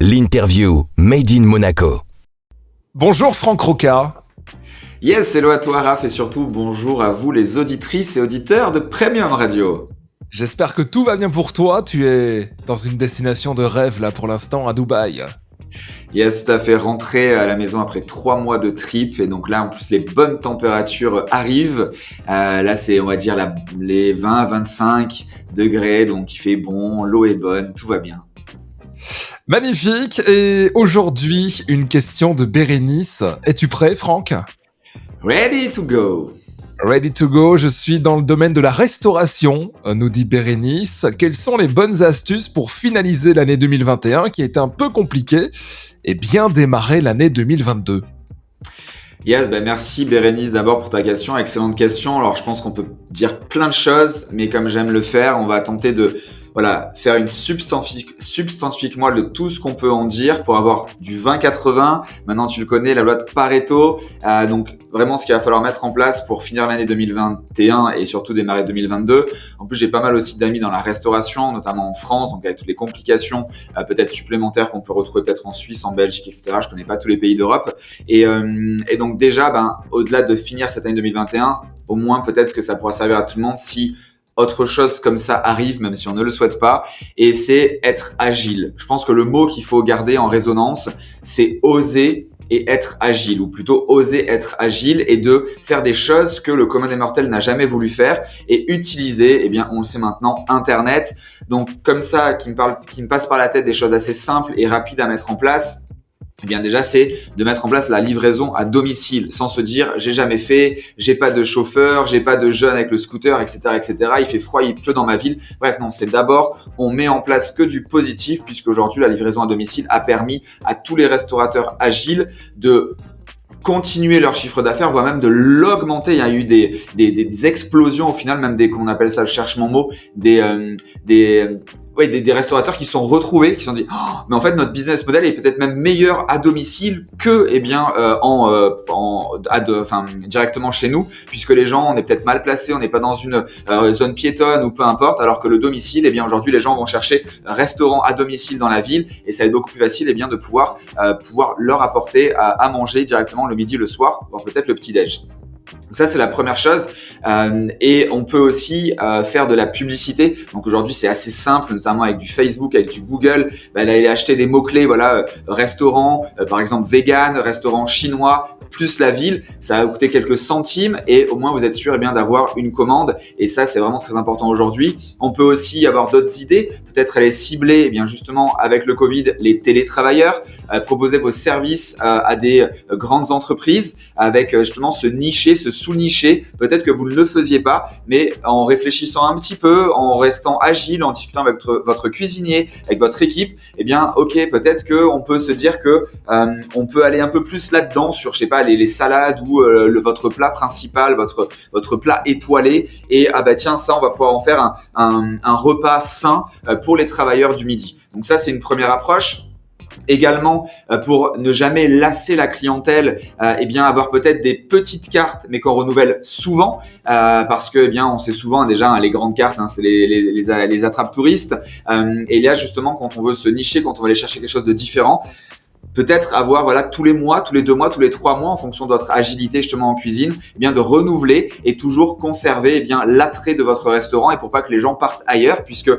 L'interview Made in Monaco. Bonjour Franck Roca. Yes, hello à toi Raph et surtout bonjour à vous les auditrices et auditeurs de Premium Radio. J'espère que tout va bien pour toi, tu es dans une destination de rêve là pour l'instant à Dubaï. Yes, tout à fait, rentré à la maison après 3 mois de trip et donc là en plus les bonnes températures arrivent. Là c'est on va dire les 20-25 degrés donc il fait bon, l'eau est bonne, tout va bien. Magnifique, et aujourd'hui une question de Bérénice. Es-tu prêt Franck ? Ready to go. Ready to go, je suis dans le domaine de la restauration, nous dit Bérénice. Quelles sont les bonnes astuces pour finaliser l'année 2021 qui est un peu compliquée et bien démarrer l'année 2022 ? Yes, merci Bérénice d'abord pour ta question, excellente question. Alors je pense qu'on peut dire plein de choses, mais comme j'aime le faire, on va tenter de faire une substantifique moelle de tout ce qu'on peut en dire pour avoir du 20-80. Maintenant, tu le connais, la loi de Pareto. Donc, vraiment, ce qu'il va falloir mettre en place pour finir l'année 2021 et surtout démarrer 2022. En plus, j'ai pas mal aussi d'amis dans la restauration, notamment en France, donc avec toutes les complications peut-être supplémentaires qu'on peut retrouver peut-être en Suisse, en Belgique, etc. Je connais pas tous les pays d'Europe. Et donc déjà, au-delà de finir cette année 2021, au moins peut-être que ça pourra servir à tout le monde si autre chose comme ça arrive, même si on ne le souhaite pas, et c'est être agile. Je pense que le mot qu'il faut garder en résonance, c'est oser et être agile, ou plutôt oser être agile et de faire des choses que le commun des mortels n'a jamais voulu faire et utiliser, on le sait maintenant, Internet. Donc comme ça, qui me passe par la tête des choses assez simples et rapides à mettre en place. Déjà, c'est de mettre en place la livraison à domicile sans se dire j'ai jamais fait, j'ai pas de chauffeur, j'ai pas de jeune avec le scooter, etc., etc. Il fait froid, il pleut dans ma ville. Bref, non, c'est d'abord, on met en place que du positif puisqu'aujourd'hui, la livraison à domicile a permis à tous les restaurateurs agiles de continuer leur chiffre d'affaires, voire même de l'augmenter. Il y a eu des explosions au final, même qu'on appelle ça, je cherche mon mot, des restaurateurs qui sont retrouvés, qui se sont dit mais en fait notre business model est peut-être même meilleur à domicile que directement chez nous, puisque les gens, on est peut-être mal placés, on n'est pas dans une zone piétonne ou peu importe, alors que le domicile, aujourd'hui les gens vont chercher un restaurant à domicile dans la ville et ça va être beaucoup plus facile de pouvoir leur apporter à manger directement le midi, le soir, voire peut-être le petit-déj. Donc ça, c'est la première chose. Et on peut aussi faire de la publicité. Donc aujourd'hui, c'est assez simple, notamment avec du Facebook, avec du Google. D'aller acheter des mots-clés, restaurant, par exemple vegan, restaurant chinois, plus la ville. Ça va vous coûter quelques centimes et au moins vous êtes sûr d'avoir une commande. Et ça, c'est vraiment très important aujourd'hui. On peut aussi avoir d'autres idées. Peut-être aller cibler, justement, avec le Covid, les télétravailleurs. Proposer vos services à des grandes entreprises avec justement se sous-nicher. Peut-être que vous ne le faisiez pas, mais en réfléchissant un petit peu, en restant agile, en discutant avec votre cuisinier, avec votre équipe, peut-être qu'on peut se dire que on peut aller un peu plus là-dedans sur, les salades ou votre plat principal, votre plat étoilé. Et ça, on va pouvoir en faire un repas sain pour les travailleurs du midi. Donc ça, c'est une première approche. Également, pour ne jamais lasser la clientèle, avoir peut-être des petites cartes, mais qu'on renouvelle souvent, parce que on sait souvent déjà les grandes cartes, c'est les attrape touristes. Et là justement, quand on veut se nicher, quand on veut aller chercher quelque chose de différent, peut-être avoir tous les mois, tous les 2 mois, tous les 3 mois, en fonction de votre agilité justement en cuisine, de renouveler et toujours conserver l'attrait de votre restaurant, et pour pas que les gens partent ailleurs, puisque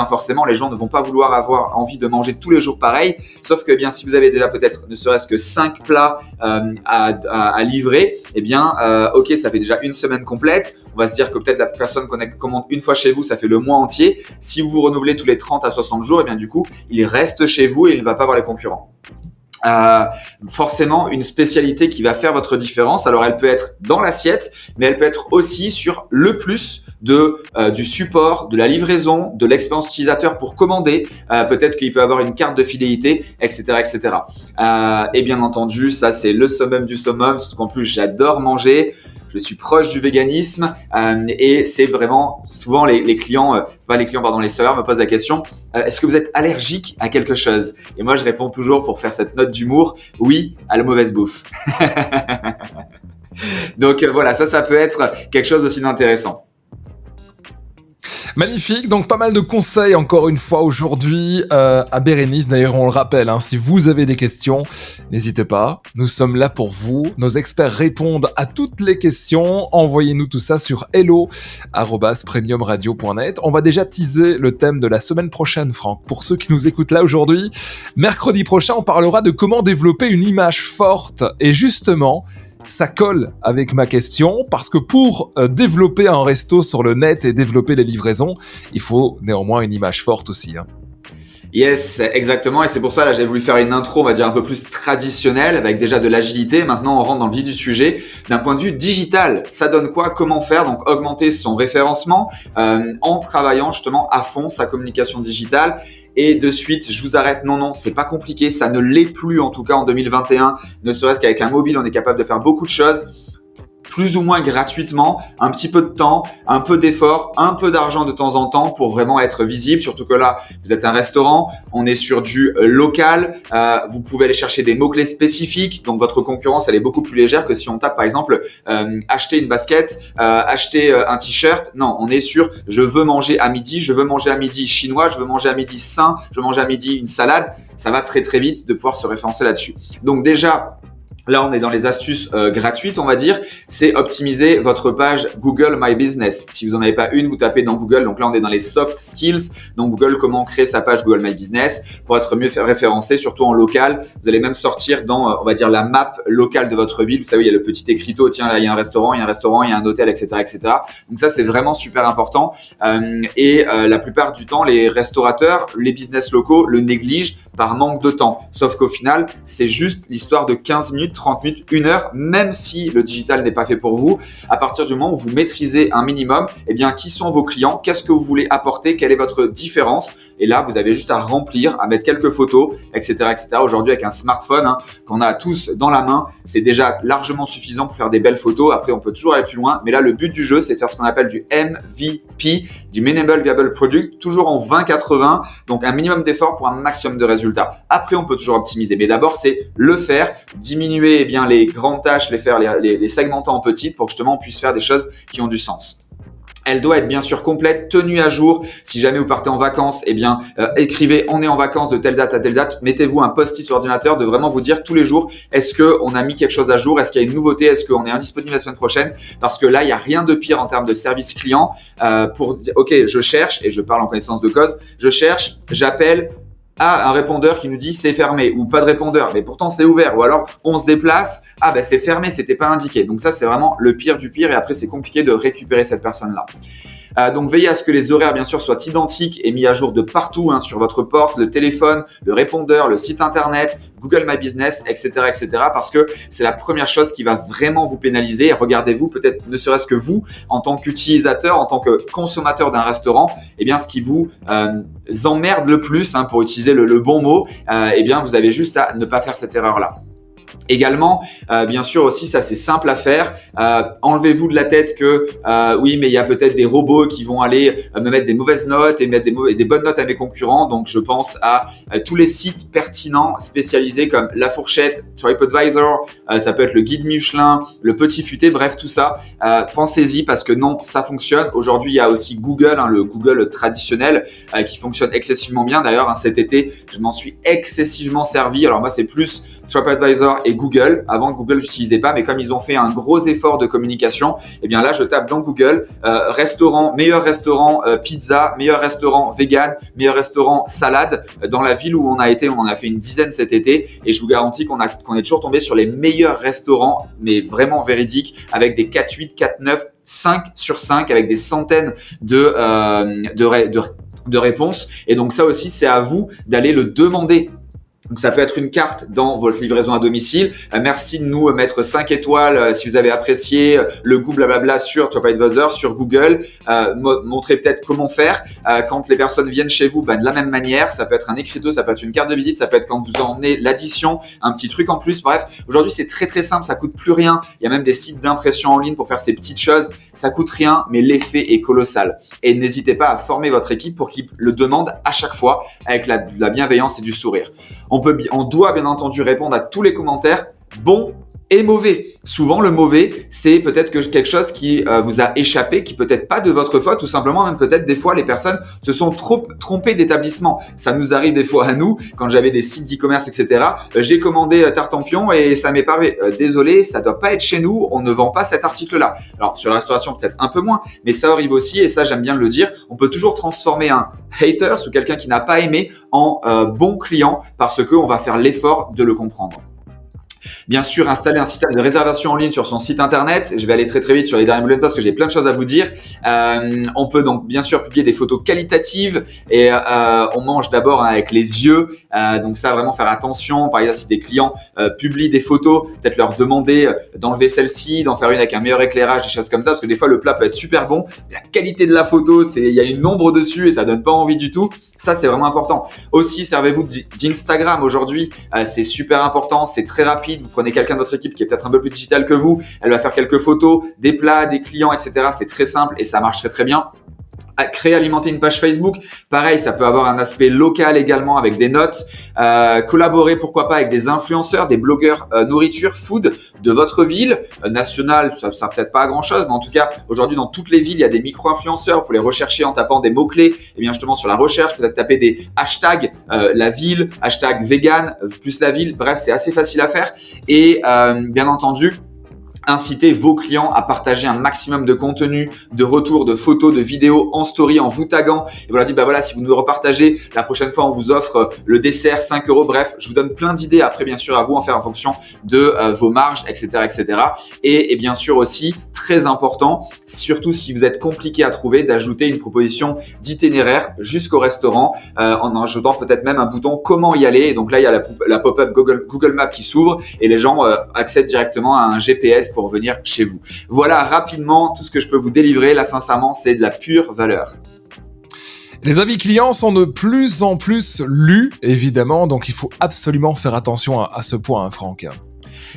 forcément les gens ne vont pas vouloir avoir envie de manger tous les jours pareil. Sauf que si vous avez déjà peut-être ne serait-ce que 5 plats à livrer, ça fait déjà une semaine complète. On va se dire que peut-être la personne commande une fois chez vous, ça fait le mois entier. Si vous renouvelez tous les 30 à 60 jours, du coup, il reste chez vous et il ne va pas voir les concurrents. Forcément une spécialité qui va faire votre différence. Alors elle peut être dans l'assiette, mais elle peut être aussi sur le plus du support, de la livraison, de l'expérience utilisateur pour commander. Peut-être qu'il peut avoir une carte de fidélité, etc., etc. Et bien entendu, ça c'est le summum du summum, parce qu'en plus j'adore manger. Je suis proche du véganisme et c'est vraiment souvent les serveurs me posent la question est-ce que vous êtes allergique à quelque chose? Et moi je réponds toujours pour faire cette note d'humour oui à la mauvaise bouffe. Donc ça peut être quelque chose aussi d'intéressant. Magnifique, donc pas mal de conseils encore une fois aujourd'hui à Bérénice. D'ailleurs, on le rappelle, si vous avez des questions, n'hésitez pas, nous sommes là pour vous. Nos experts répondent à toutes les questions. Envoyez-nous tout ça sur hello@premiumradio.net. On va déjà teaser le thème de la semaine prochaine, Franck. Pour ceux qui nous écoutent là aujourd'hui, mercredi prochain, on parlera de comment développer une image forte. Et justement, ça colle avec ma question, parce que pour développer un resto sur le net et développer les livraisons, il faut néanmoins une image forte aussi. Yes, exactement. Et c'est pour ça, là, j'ai voulu faire une intro, on va dire, un peu plus traditionnelle, avec déjà de l'agilité. Maintenant, on rentre dans le vif du sujet. D'un point de vue digital, ça donne quoi? Comment faire? Donc, augmenter son référencement en travaillant justement à fond sa communication digitale. Et de suite, je vous arrête. Non, c'est pas compliqué. Ça ne l'est plus, en tout cas en 2021. Ne serait-ce qu'avec un mobile, on est capable de faire beaucoup de choses. Plus ou moins gratuitement, un petit peu de temps, un peu d'effort, un peu d'argent de temps en temps pour vraiment être visible. Surtout que là, vous êtes un restaurant, on est sur du local, vous pouvez aller chercher des mots-clés spécifiques. Donc, votre concurrence, elle est beaucoup plus légère que si on tape, par exemple, acheter une basket, acheter un t-shirt. Non, on est sur je veux manger à midi, je veux manger à midi chinois, je veux manger à midi sain, je veux manger à midi une salade. Ça va très, très vite de pouvoir se référencer là-dessus. Donc, déjà, là, on est dans les astuces gratuites, on va dire. C'est optimiser votre page Google My Business. Si vous n'en avez pas une, vous tapez dans Google. Donc là, on est dans les soft skills. Donc Google, comment créer sa page Google My Business pour être mieux référencé, surtout en local. Vous allez même sortir dans, on va dire, la map locale de votre ville. Vous savez, il y a le petit écriteau. Tiens, là, il y a un restaurant, il y a un hôtel, etc., etc. Donc ça, c'est vraiment super important. La plupart du temps, les restaurateurs, les business locaux le négligent par manque de temps. Sauf qu'au final, c'est juste l'histoire de 15 minutes, 30 minutes, 1 heure, même si le digital n'est pas fait pour vous. À partir du moment où vous maîtrisez un minimum, qui sont vos clients? Qu'est-ce que vous voulez apporter? Quelle est votre différence? Et là, vous avez juste à remplir, à mettre quelques photos, etc., etc. Aujourd'hui, avec un smartphone qu'on a tous dans la main, c'est déjà largement suffisant pour faire des belles photos. Après, on peut toujours aller plus loin. Mais là, le but du jeu, c'est de faire ce qu'on appelle du MVP, du Minimal Viable Product, toujours en 20-80. Donc, un minimum d'effort pour un maximum de résultats. Après, on peut toujours optimiser. Mais d'abord, c'est le faire, diminuer les grandes tâches, les segmenter en petites pour que justement on puisse faire des choses qui ont du sens. Elle doit être bien sûr complète, tenue à jour. Si jamais vous partez en vacances, écrivez « on est en vacances de telle date à telle date ». Mettez-vous un post-it sur l'ordinateur de vraiment vous dire tous les jours est-ce qu'on a mis quelque chose à jour, est-ce qu'il y a une nouveauté, est-ce qu'on est indisponible la semaine prochaine. Parce que là, il n'y a rien de pire en termes de service client pour dire « ok, je cherche » et je parle en connaissance de cause. Je cherche, j'appelle un répondeur qui nous dit c'est fermé ou pas de répondeur, mais pourtant c'est ouvert, ou alors on se déplace, c'est fermé, c'était pas indiqué. Donc ça, c'est vraiment le pire du pire et après c'est compliqué de récupérer cette personne-là. Donc veillez à ce que les horaires bien sûr soient identiques et mis à jour de partout sur votre porte, le téléphone, le répondeur, le site internet, Google My Business, etc., etc. Parce que c'est la première chose qui va vraiment vous pénaliser. Regardez-vous, peut-être ne serait-ce que vous, en tant qu'utilisateur, en tant que consommateur d'un restaurant, ce qui vous emmerde le plus, pour utiliser le bon mot, vous avez juste à ne pas faire cette erreur-là. Également, bien sûr aussi, ça c'est simple à faire. Enlevez-vous de la tête que oui, mais il y a peut-être des robots qui vont aller me mettre des mauvaises notes et mettre des bonnes notes à mes concurrents. Donc, je pense à tous les sites pertinents spécialisés comme La Fourchette, TripAdvisor, ça peut être le Guide Michelin, le Petit Futé, bref, tout ça. Pensez-y parce que non, ça fonctionne. Aujourd'hui, il y a aussi Google, le Google traditionnel qui fonctionne excessivement bien. D'ailleurs, cet été, je m'en suis excessivement servi. Alors moi, c'est plus TripAdvisor et Google. Avant, Google, j'utilisais pas, mais comme ils ont fait un gros effort de communication, là, je tape dans Google meilleur restaurant pizza, meilleur restaurant vegan, meilleur restaurant salade. Dans la ville où on a été, on en a fait une dizaine cet été, et je vous garantis qu'on est toujours tombé sur les meilleurs restaurants, mais vraiment véridiques, avec des 4-8, 4-9, 5 sur 5, avec des centaines de réponses. Et donc ça aussi, c'est à vous d'aller le demander. Donc, ça peut être une carte dans votre livraison à domicile. Merci de nous mettre 5 étoiles si vous avez apprécié le goût blablabla sur TripAdvisor, sur Google. Montrez peut-être comment faire quand les personnes viennent chez vous. De la même manière, ça peut être un écriteau, ça peut être une carte de visite, ça peut être quand vous emmenez l'addition, un petit truc en plus. Bref, aujourd'hui, c'est très très simple, ça coûte plus rien. Il y a même des sites d'impression en ligne pour faire ces petites choses. Ça coûte rien, mais l'effet est colossal. Et n'hésitez pas à former votre équipe pour qu'ils le demandent à chaque fois avec la bienveillance et du sourire. On doit bien entendu répondre à tous les commentaires, bons et mauvais. Souvent, le mauvais, c'est peut-être quelque chose qui vous a échappé, qui peut-être pas de votre faute, tout simplement, même peut-être des fois, les personnes se sont trop trompées d'établissement. Ça nous arrive des fois à nous, quand j'avais des sites d'e-commerce, etc. J'ai commandé Tartampion et ça m'est pas arrivé. Désolé, ça doit pas être chez nous, on ne vend pas cet article-là. Alors, sur la restauration, peut-être un peu moins, mais ça arrive aussi, et ça, j'aime bien le dire, on peut toujours transformer un hater ou quelqu'un qui n'a pas aimé en bon client parce qu'on va faire l'effort de le comprendre. Bien sûr, installer un système de réservation en ligne sur son site internet. Je vais aller très vite sur les derniers bullet points parce que j'ai plein de choses à vous dire. On peut donc bien sûr publier des photos qualitatives et on mange d'abord avec les yeux. Donc ça, vraiment faire attention. Par exemple, si des clients publient des photos, peut-être leur demander d'enlever celle-ci, d'en faire une avec un meilleur éclairage, des choses comme ça, parce que des fois le plat peut être super bon. La qualité de la photo, il y a une ombre dessus et ça donne pas envie du tout. Ça, c'est vraiment important. Aussi, servez-vous d'Instagram aujourd'hui. C'est super important, c'est très rapide. Vous prenez quelqu'un de votre équipe qui est peut-être un peu plus digital que vous. Elle va faire quelques photos, des plats, des clients, etc. C'est très simple et ça marche très bien. Créer, alimenter une page Facebook. Pareil, ça peut avoir un aspect local également avec des notes. Collaborer, pourquoi pas, avec des influenceurs, des blogueurs nourriture, food de votre ville. Nationale, ça peut-être pas grand chose, mais en tout cas, aujourd'hui, dans toutes les villes, il y a des micro-influenceurs. Vous pouvez les rechercher en tapant des mots-clés. Et bien justement, sur la recherche, peut-être taper des hashtags, la ville, hashtag vegan, plus la ville. Bref, c'est assez facile à faire. Et bien entendu, inciter vos clients à partager un maximum de contenu, de retours, de photos, de vidéos en story, en vous taguant. Et voilà, voilà, si vous nous repartagez, la prochaine fois, on vous offre le dessert, 5 €. Bref, je vous donne plein d'idées après, bien sûr, à vous en faire en fonction de vos marges, etc., etc. Et bien sûr aussi, très important, surtout si vous êtes compliqué à trouver, d'ajouter une proposition d'itinéraire jusqu'au restaurant en ajoutant peut-être même un bouton comment y aller. Et donc là, il y a la pop-up Google Maps qui s'ouvre et les gens accèdent directement à un GPS pour venir chez vous. Voilà rapidement tout ce que je peux vous délivrer. Là, sincèrement, c'est de la pure valeur. Les avis clients sont de plus en plus lus, évidemment, donc il faut absolument faire attention à ce point, hein, Franck.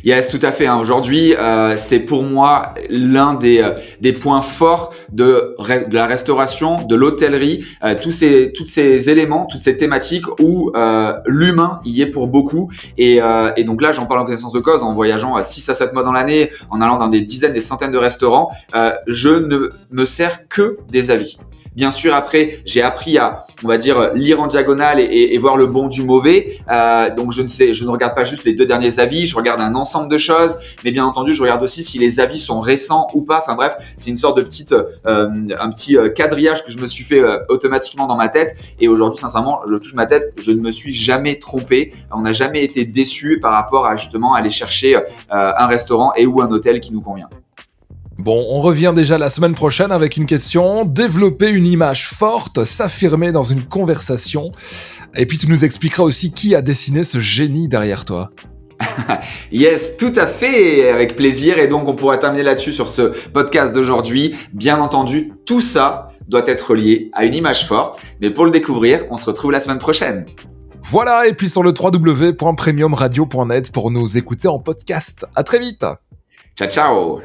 Yes, tout à fait. Aujourd'hui, c'est pour moi l'un des points forts de la restauration, de l'hôtellerie, tous ces éléments, toutes ces thématiques où l'humain y est pour beaucoup. Et donc là, j'en parle en connaissance de cause, en voyageant à 6 à 7 mois dans l'année, en allant dans des dizaines, des centaines de restaurants, je ne me sers que des avis. Bien sûr, après, j'ai appris à, on va dire, lire en diagonale et voir le bon du mauvais. Donc, je ne regarde pas juste les 2 derniers avis, je regarde un ensemble de choses. Mais bien entendu, je regarde aussi si les avis sont récents ou pas. Enfin bref, c'est une sorte de un petit quadrillage que je me suis fait automatiquement dans ma tête. Et aujourd'hui, sincèrement, je touche ma tête, je ne me suis jamais trompé. On n'a jamais été déçu par rapport à justement aller chercher un restaurant et ou un hôtel qui nous convient. Bon, on revient déjà la semaine prochaine avec une question. Développer une image forte, s'affirmer dans une conversation. Et puis tu nous expliqueras aussi qui a dessiné ce génie derrière toi. Yes, tout à fait, avec plaisir. Et donc, on pourra terminer là-dessus sur ce podcast d'aujourd'hui. Bien entendu, tout ça doit être lié à une image forte. Mais pour le découvrir, on se retrouve la semaine prochaine. Voilà, et puis sur le www.premiumradio.net pour nous écouter en podcast. À très vite. Ciao, ciao.